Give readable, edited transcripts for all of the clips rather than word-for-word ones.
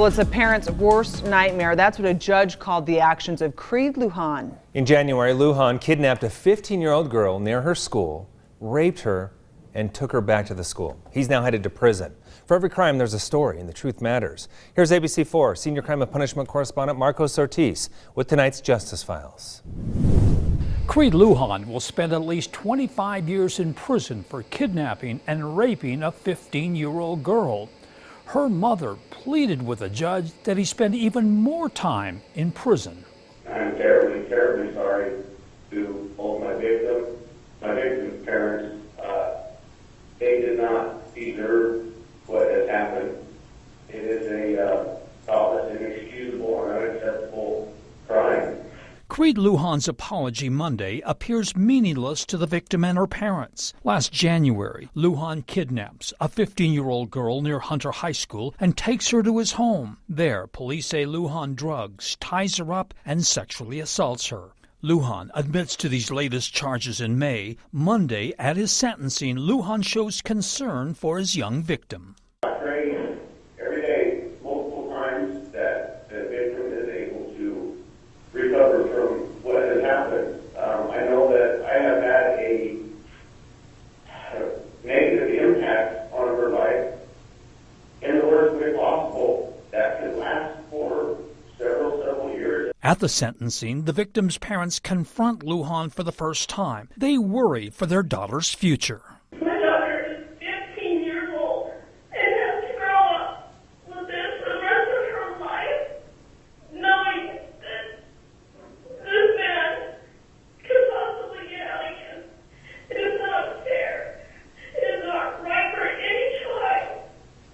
Well, it's a parent's worst nightmare. That's what a judge called the actions of Creed Lujan. In January, Lujan kidnapped a 15-year-old girl near her school, raped her, and took her back to the school. He's now headed to prison. For every crime, there's a story, and the truth matters. Here's ABC4 Senior Crime and Punishment correspondent Marcos Ortiz with tonight's Justice Files. Creed Lujan will spend at least 25 years in prison for kidnapping and raping a 15-year-old girl. Her mother pleaded with the judge that he spend even more time in prison. I'm terribly, terribly sorry to both my victim's parents. They did not deserve what has happened. It is an inexcusable and unacceptable crime. Creed Lujan's apology Monday appears meaningless to the victim and her parents. Last January, Lujan kidnaps a 15-year-old girl near Hunter High School and takes her to his home. There, police say Lujan drugs, ties her up, and sexually assaults her. Lujan admits to these latest charges in May. Monday, at his sentencing, Lujan shows concern for his young victim. I pray every day, multiple times, that the victim is able to recover from what has happened. I know that I have had a negative impact on her life in the worst way possible that could last for several years. At the sentencing, the victim's parents confront Lujan for the first time. They worry for their daughter's future. My daughter is 15 years old and has to grow up with this for the rest of her life, knowing that this man could possibly get out again. It is not fair. It is not right for any child.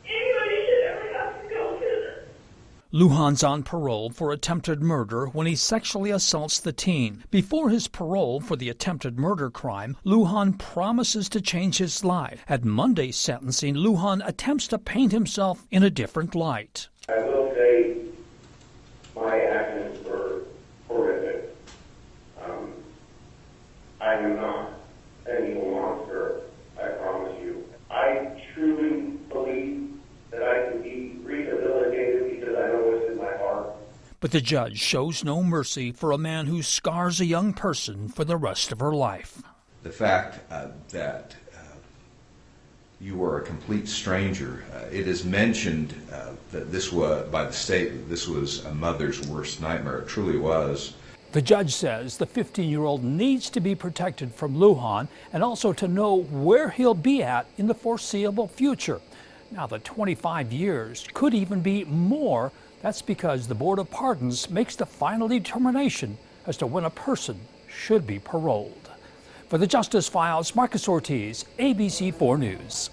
Anybody should ever have to go through this. Lujan's on parole for attempted murder when he sexually assaults the teen. Before his parole for the attempted murder crime, Lujan promises to change his life. At Monday's sentencing, Lujan attempts to paint himself in a different light. I will say my actions were horrific. I am not an evil monster, I promise you. I truly believe that I can be rehabilitated because I know what's in my heart. But the judge shows no mercy for a man who scars a young person for the rest of her life. The fact that you were a complete stranger, it is mentioned that this was, by the state, that this was a mother's worst nightmare. It truly was. The judge says the 15-year-old needs to be protected from Lujan and also to know where he'll be at in the foreseeable future. Now, the 25 years could even be more. That's because the Board of Pardons makes the final determination as to when a person should be paroled. For the Justice Files, Marcos Ortiz, ABC4 News.